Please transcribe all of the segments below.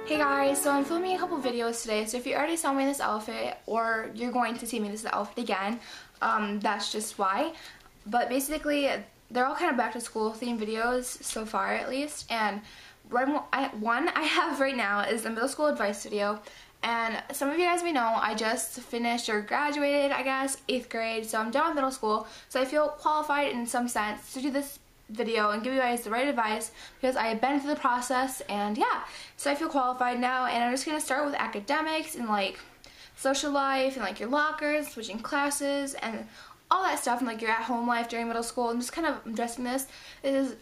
Hey guys, so I'm filming a couple videos today, so if you already saw me in this outfit or you're going to see me in this outfit again, that's just why. But basically, they're all kind of back to school themed videos so far at least, and one I have right now is a middle school advice video. And some of you guys may know I just finished or graduated, I guess, 8th grade, so I'm done with middle school, so I feel qualified in some sense to do this video and give you guys the right advice because I have been through the process, and yeah, so I feel qualified now. And I'm just going to start with academics and like social life and like your lockers, switching classes and all that stuff, and like your at-home life during middle school. I'm just kind of addressing this. This is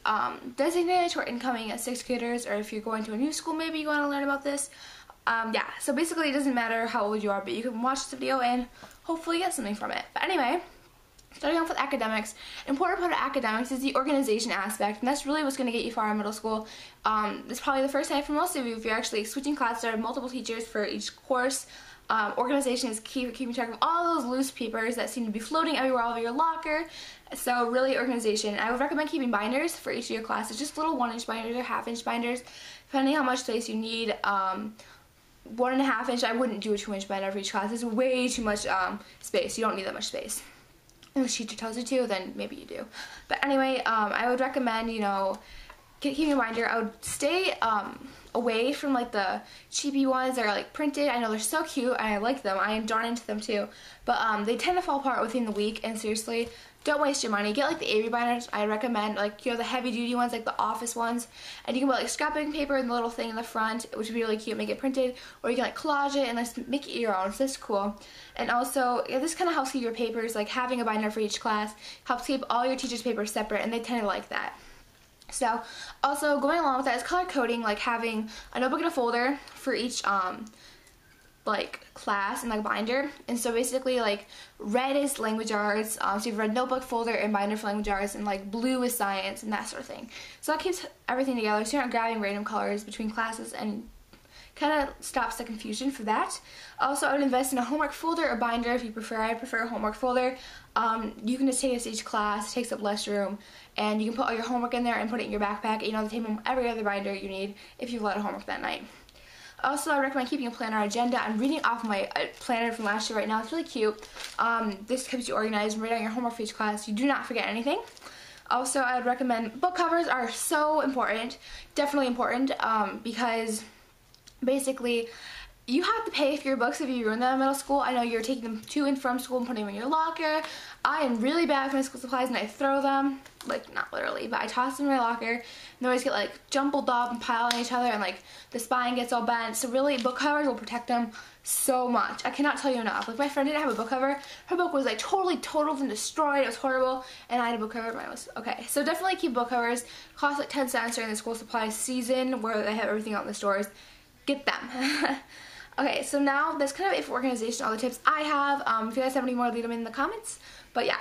designated to our incoming 6th graders, or if you're going to a new school maybe you want to learn about this. Yeah, so basically it doesn't matter how old you are, but you can watch this video and hopefully get something from it. But anyway, starting off with academics, an important part of academics is the organization aspect, and that's really what's going to get you far in middle school. It's probably the first time for most of you if you're actually switching classes or multiple teachers for each course. Organization is key for keeping track of all those loose papers that seem to be floating everywhere all over your locker. So really, organization. I would recommend keeping binders for each of your classes, just little 1-inch binders or 1/2-inch binders, depending how much space you need. 1.5-inch, I wouldn't do a 2-inch binder for each class. It's way too much space. You don't need that much space. If the teacher tells you to, then maybe you do. But anyway, I would recommend, you know, keeping a binder. I would stay away from like the cheapy ones that are like printed. I know they're so cute and I like them. I am darn into them too. But they tend to fall apart within the week, and seriously, don't waste your money. Get like the Avery binders. I recommend, like, you know, the heavy duty ones, like the office ones. And you can put like scrapbooking paper and the little thing in the front, which would be really cute, make it printed. Or you can like collage it and like make it your own. So that's cool. And also, yeah, this kind of helps keep your papers, like having a binder for each class helps keep all your teachers' papers separate, and they tend to like that. So also going along with that is color coding, like having a notebook and a folder for each like class and like binder. And so basically, like, red is language arts, so you have red notebook, folder, and binder for language arts, and like blue is science and that sort of thing. So that keeps everything together, so you're not grabbing random colors between classes, and kind of stops the confusion for that. Also, I would invest in a homework folder or binder if you prefer. I prefer a homework folder. You can just take it to each class, it takes up less room, and you can put all your homework in there and put it in your backpack. You know, the same with every other binder you need if you have a lot of homework that night. Also, I recommend keeping a planner agenda. I'm reading off my planner from last year right now. It's really cute. This keeps you organized and write down your homework for each class. You do not forget anything. Also, I would recommend book covers are so important, definitely important, because basically you have to pay for your books if you ruin them in middle school. I know you're taking them to and from school and putting them in your locker. I am really bad with my school supplies, and I throw them, like, not literally, but I toss them in my locker, and they always get like jumbled up and piled on each other, and like the spine gets all bent. So really, book covers will protect them so much. I cannot tell you enough. Like, my friend didn't have a book cover. Her book was like totally totaled and destroyed. It was horrible, and I had a book cover. Mine was okay. So definitely keep book covers. Cost like 10 cents during the school supplies season where they have everything out in the stores. Get them. Okay, so now that's kind of it for organization, all the tips I have. If you guys have any more, leave them in the comments. But yeah,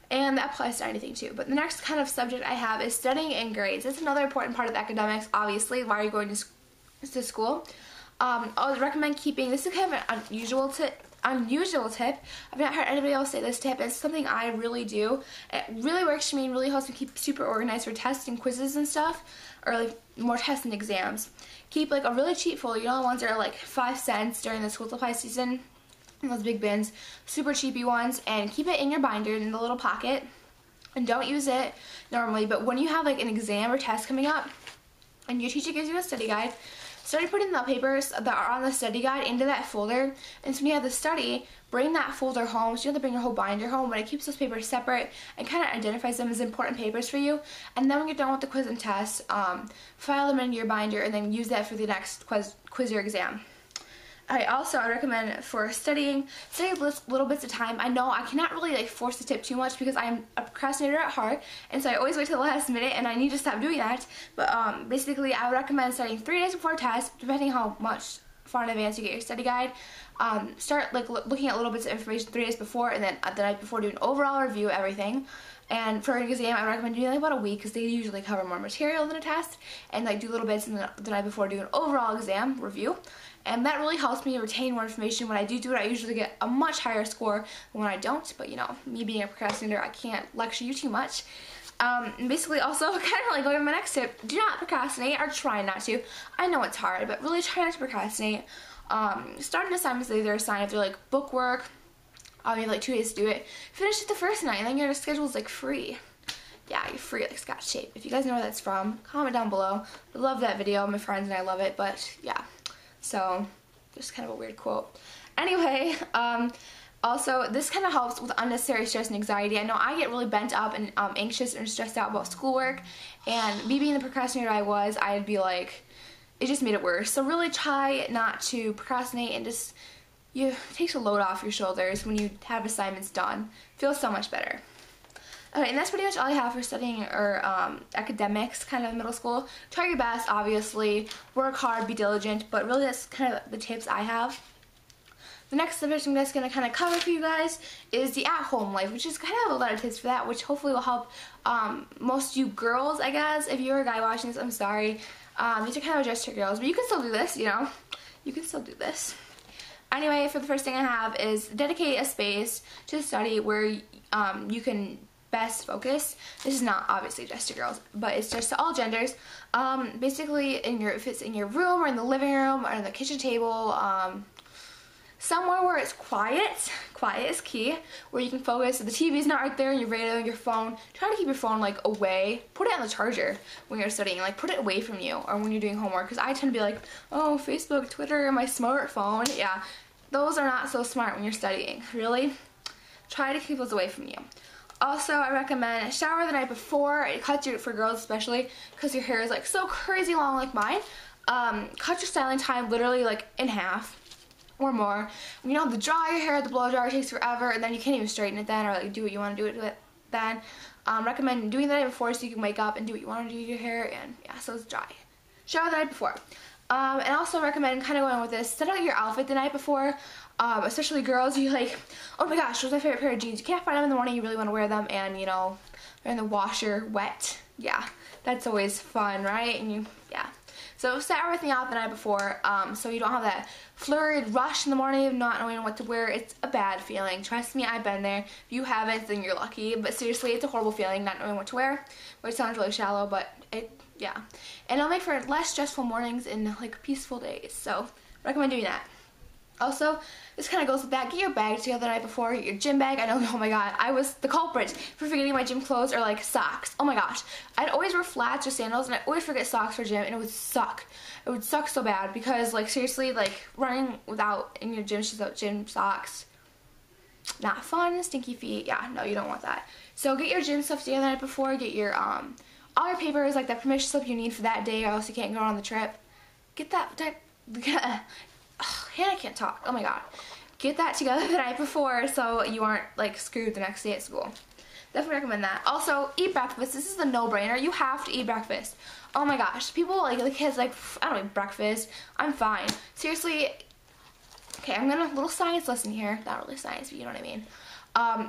and that applies to anything too. But the next kind of subject I have is studying and grades. That's another important part of academics, obviously. Why are you going to school? I would recommend keeping, this is kind of an unusual tip. I've not heard anybody else say this tip. It's something I really do. It really works for me and really helps me keep super organized for tests and quizzes and stuff, or like more tests and exams. Keep like a really cheap folder, you know, the ones that are like 5 cents during the school supply season, in those big bins, super cheapy ones, and keep it in your binder in the little pocket, and don't use it normally. But when you have like an exam or test coming up and your teacher gives you a study guide, start putting the papers that are on the study guide into that folder. And so when you have the study, bring that folder home. So you don't have to bring your whole binder home, but it keeps those papers separate and kind of identifies them as important papers for you. And then when you're done with the quiz and test, file them into your binder and then use that for the next quiz or exam. Alright, also I recommend for studying little bits of time. I know I cannot really like force the tip too much because I'm a procrastinator at heart, and so I always wait till the last minute, and I need to stop doing that. But basically I would recommend studying 3 days before test, depending how much far in advance you get your study guide. Start like looking at little bits of information 3 days before, and then the night before do an overall review of everything. And for an exam, I recommend doing like about a week because they usually cover more material than a test, and like do little bits the night before, do an overall exam review. And that really helps me retain more information. When I do it, I usually get a much higher score than when I don't. But you know, me being a procrastinator, I can't lecture you too much. And basically also kind of like going to my next tip, do not procrastinate, or try not to. I know it's hard, but really try not to procrastinate. Start an assignment that they're assigned. If they're like book work, you have like 2 days to do it. Finish it the first night, and then your schedule is like free. Yeah, you're free like Scotch tape. If you guys know where that's from, comment down below. I love that video. My friends and I love it, but yeah. So, just kind of a weird quote. Anyway, also, this kind of helps with unnecessary stress and anxiety. I know I get really bent up and anxious and stressed out about schoolwork, and me being the procrastinator I was, I'd be like, it just made it worse. So really try not to procrastinate, and just, it takes a load off your shoulders when you have assignments done. Feels so much better. Okay, and that's pretty much all I have for studying or academics, kind of in middle school. Try your best, obviously. Work hard, be diligent, but really that's kind of the tips I have. The next subject I'm just going to kind of cover for you guys is the at-home life, which is kind of a lot of tips for that, which hopefully will help most of you girls, I guess. If you're a guy watching this, I'm sorry. These are kind of adjust to girls, but you can still do this, you know. You can still do this. Anyway, for the first thing I have is dedicate a space to study where you can best focus. This is not obviously just to girls, but it's just to all genders. Basically, if it's in your room or in the living room or in the kitchen table, somewhere where it's quiet. Quiet is key. Where you can focus. If the TV's not right there, and your radio, your phone, try to keep your phone like away. Put it on the charger when you're studying. Like put it away from you, or when you're doing homework. Because I tend to be like, oh, Facebook, Twitter, my smartphone. Yeah, those are not so smart when you're studying. Really, try to keep those away from you. Also, I recommend shower the night before. It cuts for girls especially, because your hair is like so crazy long like mine. Cut your styling time literally like in half or more. You know, the dry your hair, the blow dryer takes forever, and then you can't even straighten it then, or like do what you want to do with it then. Recommend doing the night before so you can wake up and do what you want to do with your hair, and yeah, so it's dry. Shower the night before. And also recommend kind of going with this, set out your outfit the night before. Especially girls, you like, oh my gosh, those are my favorite pair of jeans. You can't find them in the morning, you really want to wear them, and you know, they're in the washer wet. Yeah, that's always fun, right? And yeah. So set everything out the night before, so you don't have that flurried rush in the morning of not knowing what to wear. It's a bad feeling. Trust me, I've been there. If you haven't, then you're lucky. But seriously, it's a horrible feeling not knowing what to wear, which sounds really shallow, but yeah. And it'll make for less stressful mornings and like peaceful days. So recommend doing that. Also, this kind of goes with that. Get your bag together the night before. Your gym bag. I know, oh my god, I was the culprit for forgetting my gym clothes or like socks. Oh my gosh. I'd always wear flats or sandals, and I always forget socks for gym, and it would suck. It would suck so bad because like seriously, like running without in your gym shoes without gym socks, not fun. Stinky feet. Yeah, no, you don't want that. So get your gym stuff together the night before. Get your all your papers, like that permission slip you need for that day, or else you can't go on the trip. Get that Hannah can't talk. Oh my god. Get that together the night before so you aren't like screwed the next day at school. Definitely recommend that. Also, eat breakfast. This is a no-brainer. You have to eat breakfast. Oh my gosh. People like the kids like, I don't eat breakfast. I'm fine. Seriously. Okay, I'm gonna little science lesson here. Not really science, but you know what I mean.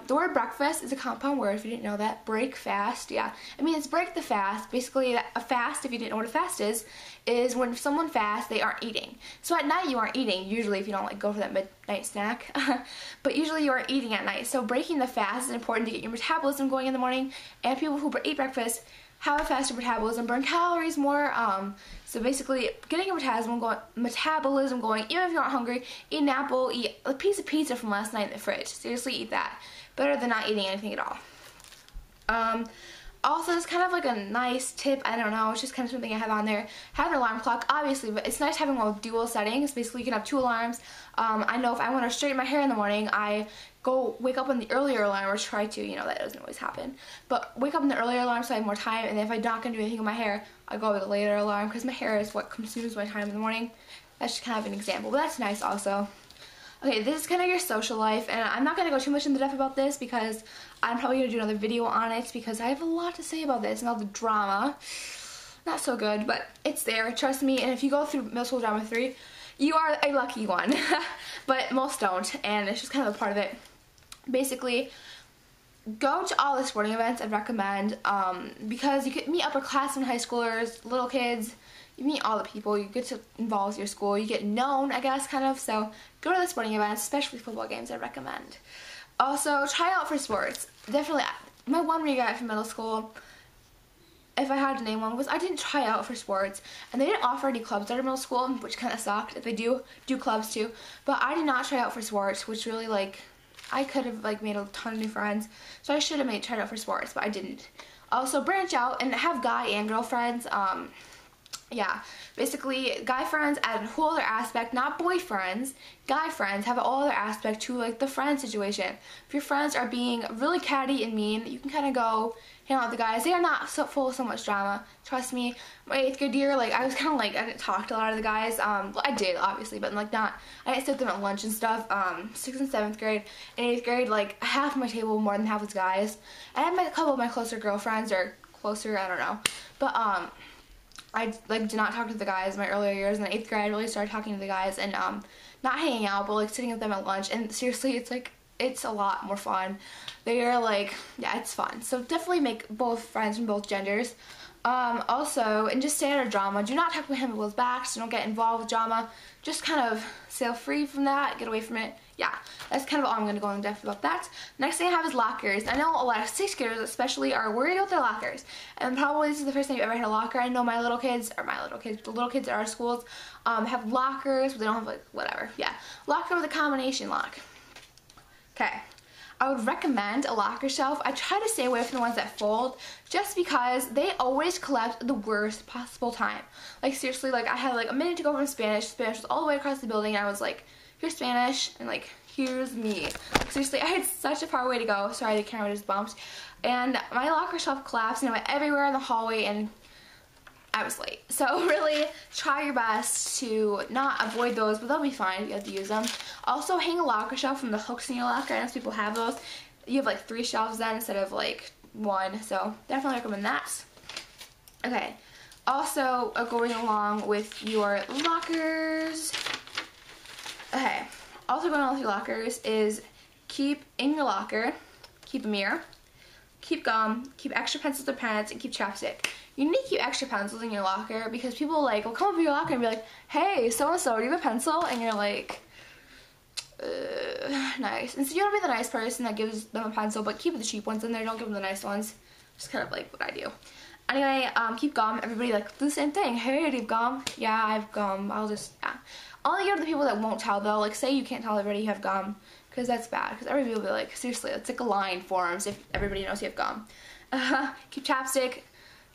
The word breakfast is a compound word, if you didn't know that. Break fast, yeah. I mean, it's break the fast. Basically, a fast, if you didn't know what a fast is when someone fasts, they aren't eating. So at night, you aren't eating, usually, if you don't, like, go for that midnight snack. But usually, you aren't eating at night. So breaking the fast is important to get your metabolism going in the morning. And people who eat breakfast have a faster metabolism, burn calories more. So basically, getting your metabolism going, even if you're not hungry, eat an apple, eat a piece of pizza from last night in the fridge. Seriously, eat that. Better than not eating anything at all. Also, it's kind of like a nice tip. I don't know. It's just kind of something I have on there. Have an alarm clock, obviously, but it's nice having one with dual settings. Basically, you can have 2 alarms. I know if I want to straighten my hair in the morning, I wake up on the earlier alarm, or try to, you know, that doesn't always happen. But wake up on the earlier alarm so I have more time, and then if I'm not going to do anything with my hair, I go with a later alarm, because my hair is what consumes my time in the morning. That's just kind of an example, but that's nice also. Okay, this is kind of your social life, and I'm not going to go too much into depth about this because I'm probably going to do another video on it because I have a lot to say about this and all the drama. Not so good, but it's there, trust me, and if you go through Middle School Drama 3, you are a lucky one. But most don't, and it's just kind of a part of it. Basically, go to all the sporting events. I'd recommend, because you could meet upperclassmen, high schoolers, little kids. You meet all the people. You get to involve with your school. You get known, I guess, kind of. So go to the sporting events, especially football games. I'd recommend. Also, try out for sports. Definitely, my one regret from middle school, if I had to name one, was I didn't try out for sports, and they didn't offer any clubs at our middle school, which kind of sucked. If they do clubs too, but I did not try out for sports, which really, like, I could have, like, made a ton of new friends, so I should have tried out for sports, but I didn't. Also, branch out and have guy and girl friends. Yeah, basically, guy friends add a whole other aspect, not boyfriends. Guy friends have a whole other aspect to, like, the friend situation. If your friends are being really catty and mean, you can kind of go hang out with the guys. They are not so full of so much drama. Trust me, my 8th grade year, like, I was kind of like, I didn't talk to a lot of the guys. Well, I did, obviously, but, like, I didn't sit with them at lunch and stuff. 6th and 7th grade. In 8th grade, like, half of my table, more than half was guys. I had a couple of my closer girlfriends, or closer, I don't know. But, I, like, did not talk to the guys in my earlier years. In the 8th grade, I really started talking to the guys and, not hanging out, but, like, sitting with them at lunch. And seriously, it's, like, it's a lot more fun. They are, like, yeah, it's fun. So definitely make both friends from both genders. Also, and just stay out of drama. Do not talk behind people's backs. Don't get involved with drama. Just kind of sail free from that. Get away from it. Yeah, that's kind of all I'm going to go in depth about that. Next thing I have is lockers. I know a lot of 6th graders especially are worried about their lockers. And probably this is the first time you've ever had a locker. I know the little kids at our schools have lockers, but they don't have, like, whatever. Yeah, locker with a combination lock. Okay. I would recommend a locker shelf. I try to stay away from the ones that fold just because they always collapse at the worst possible time. Like, seriously, like, I had, like, a minute to go from Spanish. Spanish was all the way across the building, and I was like, here's Spanish, and, like, here's me. Like, seriously, I had such a far way to go. Sorry, the camera just bumped. And my locker shelf collapsed, and it went everywhere in the hallway, and I was late. So really try your best to not avoid those, but they'll be fine if you have to use them. Also, hang a locker shelf from the hooks in your locker. I know people have those. You have, like, 3 shelves then instead of, like, 1. So definitely recommend that. Okay. Also, going along with your lockers. Okay. Also going along with your lockers is keep in your locker, keep a mirror, keep gum, keep extra pencils or pens, and keep chapstick. You need to keep extra pencils in your locker because people, like, will come up to your locker and be like, hey, so-and-so, do you have a pencil? And you're like, nice. And so you don't be the nice person that gives them a pencil, but keep the cheap ones in there. Don't give them the nice ones. Just kind of like what I do. Anyway, keep gum. Everybody, like, do the same thing. Hey, do you have gum? Yeah, I have gum. I'll just, yeah. Only go to the people that won't tell, though. Like, say you can't tell everybody you have gum, because that's bad. Because everybody will be like, seriously, it's like a line forms if everybody knows you have gum. Keep chapstick.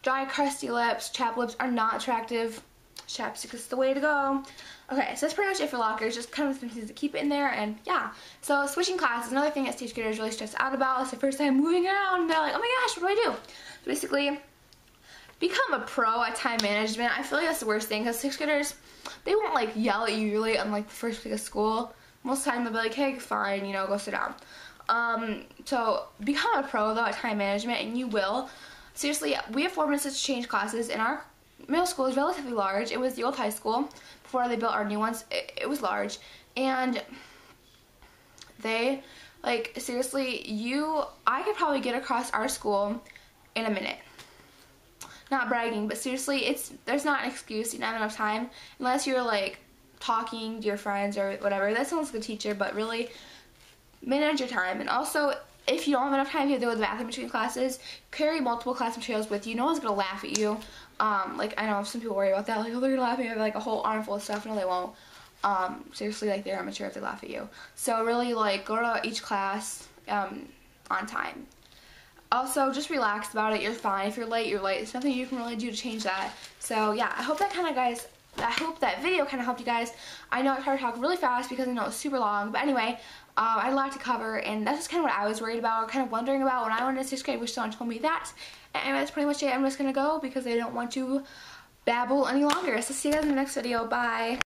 Dry, crusty lips, chapped lips are not attractive. Chapstick is the way to go. Okay, so that's pretty much it for lockers. Just kind of some things to keep it in there, and yeah. So switching classes, another thing that 6th graders really stress out about. It's their first time moving around, and they're like, oh my gosh, what do I do? So basically, become a pro at time management. I feel like that's the worst thing, because 6th graders, they won't, like, yell at you really on, like, the first week of school. Most of the time they'll be like, hey, fine, you know, go sit down. So become a pro, though, at time management, and you will. Seriously, we have 4 minutes to change classes, and our middle school is relatively large. It was the old high school before they built our new ones. It was large, and they, like, seriously, I could probably get across our school in a minute. Not bragging, but seriously, there's not an excuse. You don't have enough time unless you're, like, talking to your friends or whatever. That sounds like a teacher, but really manage your time. And also, if you don't have enough time, you have to go to the bathroom between classes. Carry multiple class materials with you. No one's gonna laugh at you. Like, I know some people worry about that. Like, oh, they're gonna laugh at me. I have, like, a whole armful of stuff. No, they won't. Seriously, like, they're immature if they laugh at you. So really, like, go to each class on time. Also, just relax about it. You're fine. If you're late, you're late. There's nothing you can really do to change that. So yeah, I hope that video kind of helped you guys. I know I tried to talk really fast because I know it's super long, but anyway, I had a lot to cover, and that's just kind of what I was worried about, or kind of wondering about when I went into 6th grade. Wish someone told me that. And anyway, that's pretty much it. I'm just gonna go because I don't want to babble any longer. So see you guys in the next video. Bye.